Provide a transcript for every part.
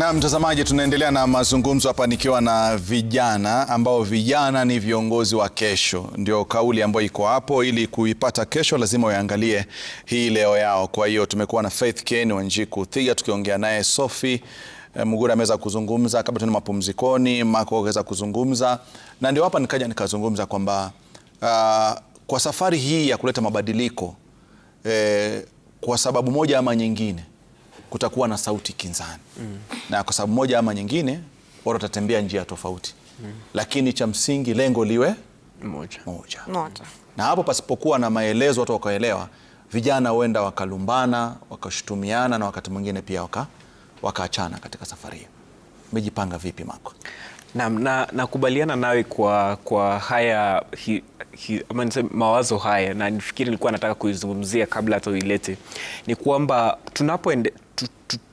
Na mtazamaji, tunaendelea na mazungumzo hapa nikiwa na vijana ambao vijana ni viongozi wa kesho. Ndio kauli ambayo iko hapo, ili kuipata kesho lazima uangalie hii leo yao. Kwa hiyo tumekuwa na Faith Ken, Wanjiku Thiga, tukiongea naye Sophie Mugura ameweza kuzungumza kabla tuna mapumzikoni, Marco akaweza kuzungumza, na ndio hapa nikaja nikazungumza kwamba kwa safari hii ya kuleta mabadiliko kwa sababu moja ama nyingine kutakuwa na sauti kinzani. Na kwa sababu moja ama nyingine watu watatembea njia tofauti. Lakini cha msingi lengo liwe moja. Na hapo pasipokuwa na maelezo watu wakaelewa, vijana huenda wakalumbana, wakashutumiana na wakati mwingine pia wakaachana katika safari hiyo. Umejipanga vipi Marco? Nakubaliana nawe kwa haya mawazo haya, na nifikiri nilikuwa nataka kuizungumzia kabla hata uilete. Ni kwamba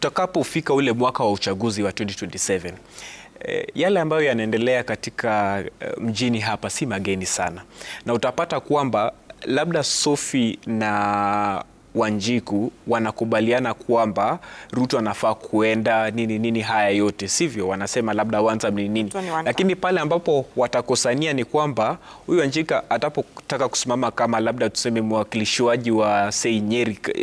tutakapofika ule mwaka wa uchaguzi wa 2027, yale ambayo yanaendelea katika mjini hapa si mageni sana, na utapata kwamba labda Sophie na Wanjiku wanakubaliana kwamba Ruto anafaa kuenda nini haya yote, sivyo? Wanasema labda one time nini. Lakini pale ambapo watakosania ni kwamba huyu Wanjika atapotaka kusimama kama labda tuseme mwakilishwaji wa say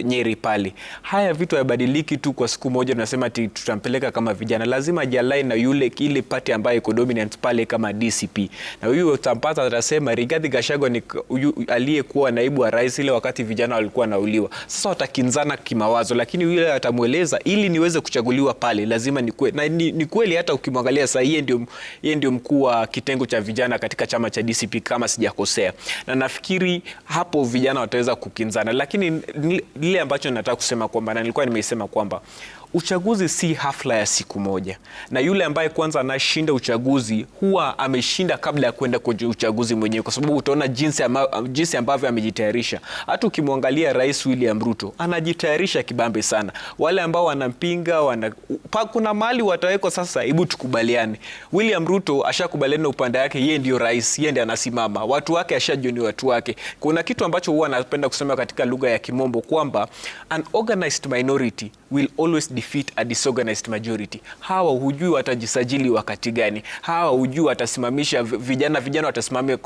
Nyeri pale, haya vitu hayabadiliki tu kwa siku moja tunasema tutampeleka kama vijana. Lazima jalai na ile party ambayo iko dominant pale kama DCP. Na huyu utampata atasema Rigathi Gachagua ni aliyekuwa naibu wa rais ile wakati vijana walikuwa nauliwa. Sasa watakinzana kimawazo, lakini yule atamueleza ili niweze kuchaguliwa pale lazima nikue. Na ni kweli, hata ukimwangalia sasa yeye ndio mkuu wa kitengo cha vijana katika chama cha DCP kama sijakosea. Na nafikiri hapo vijana wataweza kukinzana, lakini lile ambacho nataka kusema kwamba, na nilikuwa nimeisema kwamba uchaguzi si hafla ya siku moja, na yule ambaye kwanza anashinda uchaguzi huwa ameshinda kabla ya kwenda kwenye uchaguzi mwenyewe, kwa sababu utaona jinsi ambavyo amejitayarisha. Hata ukimwangalia Rais William Ruto anajitayarisha kibambe sana. Wale ambao wanampinga kuna mahali watawekwa. Sasa hebu tukubaliane, William Ruto ashakubaliana upande wake, yeye ndio rais, yeye ndiye anasimama, watu wake ashajoni watu wake. Kuna kitu ambacho huwa anapenda kusema katika lugha ya Kimombo kwamba an organized minority will always defeat a disorganized majority. Hawa hujui watajisajili wakati gani, hawa hujui watasimamisha vijana watasimamia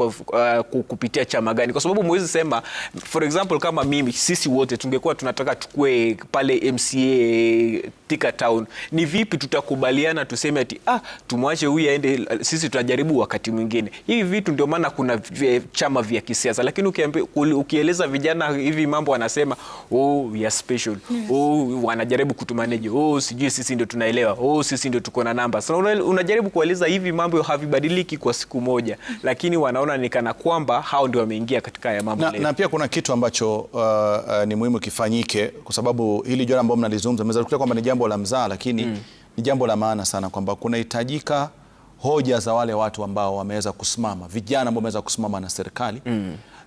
kupitia chama gani, kwa sababu mwezi sema for example kama mimi, sisi wote tungekuwa tunataka tukue pale MCA Thika Town, ni vipi tutakubaliana tuseme ati tumwache huyu aende, sisi tutajaribu wakati mwingine? Hivi vitu ndio maana kuna chama vya kisiasa. Lakini ukieleza vijana hivi mambo wanasema we are special, wanajaribu kutumanage, sijui sisi ndio tunaelewa, sisi ndio tuko na namba. So unajaribu kueleza hivi mambo havibadiliki kwa siku moja, lakini wanaona ni kana kwamba hao ndio wameingia katika ya mambo leo. Na pia kuna kitu ambacho ni muhimu kifanyike, kwa sababu hili jambo ambalo mnalizungumza mnaweza kukuta kwamba ni jambo la mzaa, lakini ni jambo la maana sana, kwamba kunahitajika hoja za wale watu ambao wameweza kusimama, vijana ambao wameweza kusimama na serikali,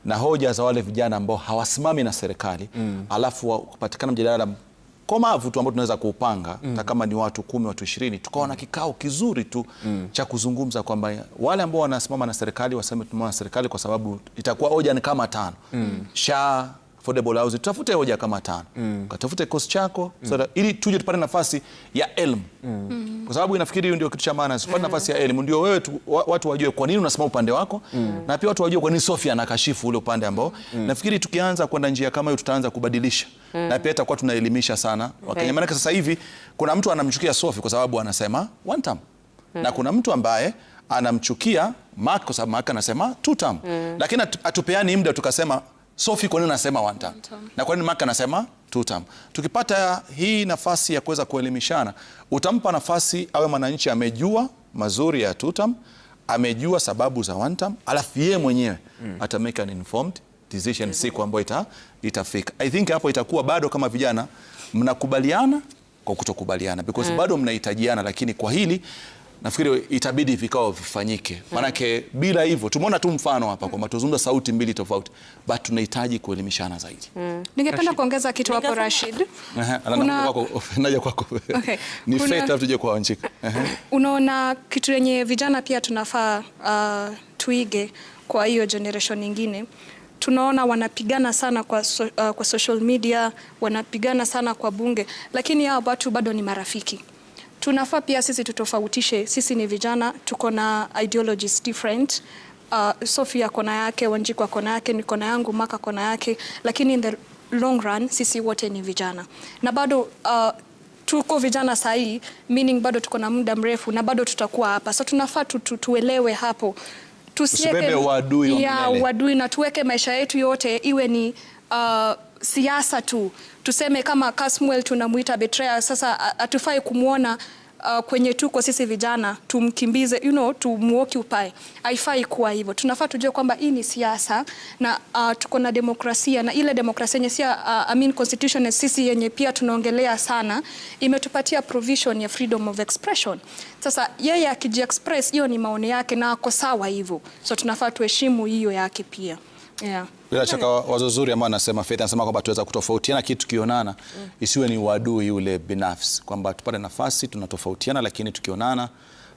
na hoja za wale vijana ambao hawasimami na serikali, alafu kupatikana mjadala komavu tu ambao tunaweza kuupanga, hata kama ni watu 10, watu 20, tukawa na kikao kizuri tu cha kuzungumza kwamba wale ambao wanasimama na serikali waseme tunasimama na serikali kwa sababu itakuwa hoja ni kama 5. SHA, affordable housing, tutafute hoja kama 5. Katafute kosi chako ili tuje tupate nafasi ya elimu. Kwa sababu inafikiri hiyo ndio kitu cha maana, tupate nafasi ya elimu ndio wewe watu wajue kwa nini unasimama upande wako, na pia watu wajue kwa nini Sophie anakashifu ule upande ambao nafikiri tukianza kwenda njia kama hiyo tutaanza kubadilisha. Na pia tutakuwa tunaelimisha sana Wakenya. Maana sasa hivi kuna mtu anamchukia Sophie kwa sababu anasema one term. Na kuna mtu ambaye anamchukia Mark kwa sababu Mark anasema two term. Lakini atupeani muda tukasema Sophie kwa nini anasema one term? Na kwa nini Mark anasema two term? Tukipata hii nafasi ya kuweza kuelimishana, utampa nafasi awe mwananchi amejua mazuri ya two term, amejua sababu za one term, alafu yeye mwenyewe ata make an informed decision siku ambayo itafika. I think hapo itakuwa bado kama vijana mnakubaliana kwa kutokubaliana, because bado mnahitajiana, lakini kwa hili nafikiri itabidi vikao vifanyike. Manake bila hivyo tumeona tu mfano hapa kwamba tuzungumza sauti mbili tofauti, but tunahitaji kuelimishana zaidi. Ningependa kuongeza kitu hapo Rashid. Naja kwako. Ni Faith tuje kwa Wanjiku. Unaona kitu yenye vijana pia tunafaa tuige kwa hiyo generation nyingine. Tunaona wanapigana sana kwa social media, wanapigana sana kwa bunge, lakini hao watu bado ni marafiki. tunafaa pia sisi tutofautishe. Sisi ni vijana, tuko na ideologies different. Sophia kona yake, Wanjiku kona yake, niko na yangu, Maka kona yake, lakini in the long run sisi wote ni vijana na bado tuko vijana sahi, meaning bado tuko na muda mrefu na bado tutakuwa hapa. So tunafaa tuelewe hapo, tusiweke uadui na tuweke maisha yetu yote iwe ni siasa tu. Tuseme kama Kasmuel tunamuita betrayal, sasa hatufai kumuona kwenye tuko sisi vijana tumkimbize, tumuoccupy. Haifai kuwa hivyo. Tunafaa tujue kwamba hii ni siasa na tuko na demokrasia, na ile demokrasia yenye constitution sisi yenye pia tunaongelea sana imetupatia provision ya freedom of expression. Sasa yeye akijiexpress, hiyo ni maoni yake na ako sawa hivyo, so tunafaa tuheshimu hiyo yake pia. Yeah. Bila shaka wazo zuri ambao anasema Faith, anasema kwamba tuweza kutofautiana kitu kionana, isiwe ni uadui ule binafsi, kwamba tupate nafasi tunatofautiana, lakini tukionana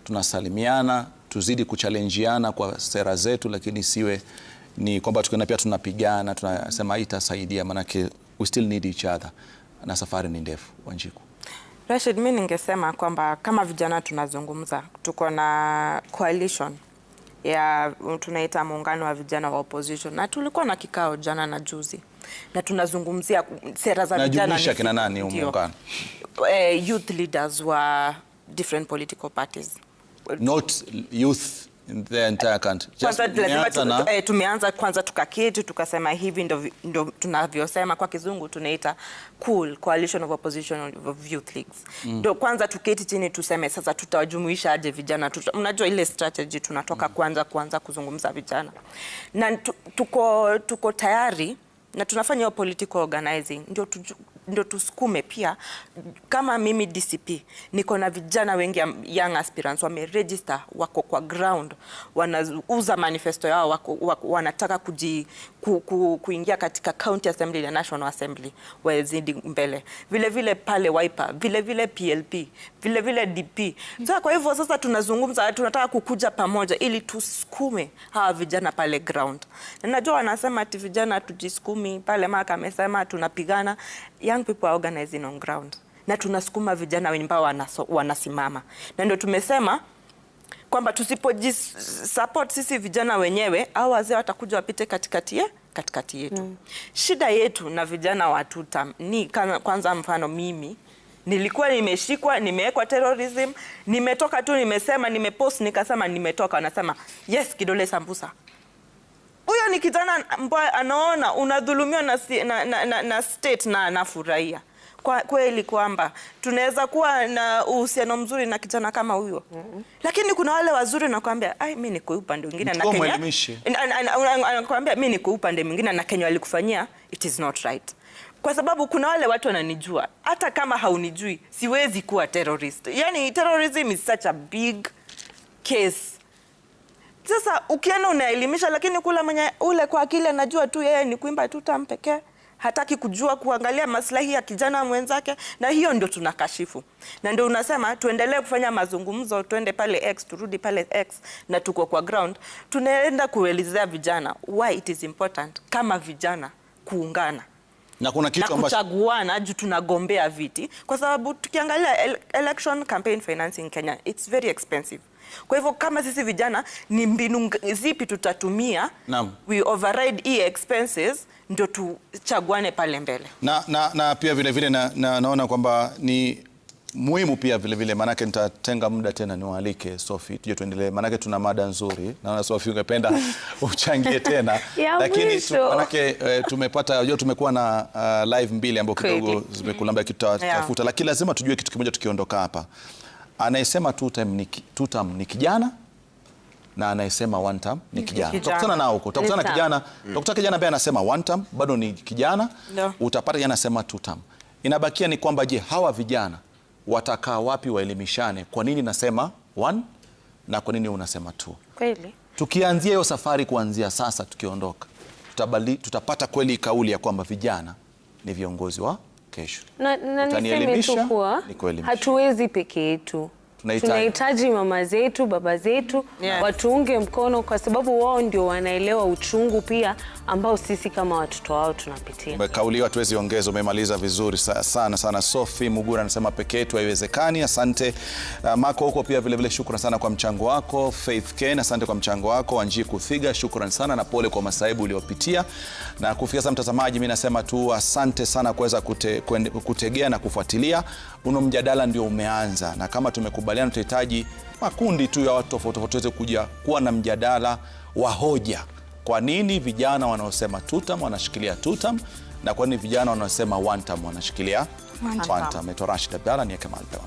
tunasalimiana, tuzidi kuchallengeana kwa sera zetu, lakini isiwe ni kwamba tukiona pia tunapigana, tunasema itasaidia, manake we still need each other na safari ni ndefu. Wanjiku. Rashid, mimi ningesema kwamba kama vijana tunazungumza, tuko na coalition ya tunaita muungano wa vijana wa opposition, na tulikuwa na kikao jana na juzi na tunazungumzia sera za vijana. Najumuisha kina nani muungano? Youth leaders wa different political parties. Not youth in the entire country. Tumeanza kwanza tukaketi tukasema hivi ndo tunavyosema, kwa kizungu tunaita Coalition of Opposition of Youth Leagues. Ndo kwanza tuketi chini tuseme sasa tutawajumuisha aje vijana. Unajua ile strategy tunatoka kwanza kuzungumza vijana. Na tuko tayari na tunafanya hiyo political organizing ndio tusukume pia. Kama mimi DCP niko na vijana wengi young aspirants wameregister, wako kwa ground, wanauza manifesto yao, wanataka kuingia katika county assembly na national assembly wazidi mbele. Vile pale Wiper, vile PLP, vile DP. So kwa hivyo sasa tunazungumza, tunataka kukuja pamoja ili tusukume hawa vijana pale ground. Na najua wanasema ati vijana tujisukumi, pale Maka amesema tunapigana. Young people are organizing on ground. Na tunasukuma vijana ambao wanasimama. Na ndio tumesema kwamba support sisi vijana wenyewe, au wazee watakuja wapite katikati yetu. Shida yetu na vijana wa tutam ni kwanza, mfano mimi nilikuwa nimeshikwa, nimewekwa terrorism, nimetoka tu nimesema, nimepost nikasema nimetoka, wanasema yes, kidole sambusa. Huyo ni kijana ambaye anaona unadhulumiwa na state na anafurahia. Kweli kwamba tunaweza kuwa na uhusiano mzuri na kijana kama huyo. Lakini kuna wale wazuri nakwambia, mimi niko upande mwingine na Kenya. Anakuambia mimi niko upande mwingine na Kenya walikufanyia, it is not right. Kwa sababu kuna wale watu wananijua. Hata kama haunijui, siwezi kuwa terrorist. Yani terrorism is such a big case. Sasa ukienda unaelimisha, lakini ule kwa akili anajua tu yeye ni kuimba tu tampeke, hataki kujua kuangalia maslahi ya kijana mwenzake, na hiyo ndio tunakashifu. Na ndio unasema tuendelee kufanya mazungumzo, tuende pale X, turudi pale X, na tuko kwa ground. Tunaenda kuelezea vijana why it is important kama vijana kuungana. Na kuna kitu ambacho kuchaguana juu tunagombea viti, kwa sababu tukiangalia election campaign financing Kenya, it's very expensive. Kwa hivyo kama sisi vijana ni mbinu zipi tutatumia, we override expenses ndio tuchaguane pale mbele. Na pia vile naona kwamba ni muhimu pia vile maanake nitatenga muda tena niwaalike Sophie tuje tuendelee, maanake tuna mada nzuri. Naona Sophie ungependa uchangie tena. Lakini maanake tumekuwa na live mbili ambapo kidogo zimekulamba kitatafuta, lakini lazima tujue kitu kimoja tukiondoka hapa. Anayesema two term ni kijana na anayesema one term ni kijana. Tutakutana nao huko. Tutakutana kijana, tutakutana kijana ambaye anasema one term bado ni kijana. Utapata yeye anasema two term. Inabakia ni kwamba je, hawa vijana watakaa wapi waelimishane? Kwa nini nasema one na kwa nini unasema two? Kweli. Tukianzia hiyo safari kuanzia sasa tukiondoka, tutapata kweli kauli ya kwamba vijana ni viongozi wa kesho. Na niseme tu kuwa hatuwezi peke yetu. tunahitaji mama zetu, baba zetu watuunge mkono, kwa sababu wao ndio wanaelewa uchungu pia ambao sisi kama watoto wao tunapitia. Kauli hatuwezi ongeza, umemaliza vizuri sana. Sophie Mugura anasema peke yetu haiwezekani. Asante. Mako huko pia vile shukrani sana kwa mchango wako. Faith Ken, asante kwa mchango wako. Wanjiku Thiga, shukrani sana na pole kwa masaibu uliopitia. Na kufikia sasa mtazamaji, mimi nasema tu asante sana kuweza kutegea na kufuatilia. Uno mjadala ndio umeanza, na kama tumekubaliana tutahitaji makundi tu ya watu tofauti tuweze kuja kuwa na mjadala wa hoja. Kwa nini vijana wanaosema tutam wanashikilia tutam, na kwa nini vijana wanaosema one term wanashikilia one term? Rashid Abdalla ni Kemal Pewa.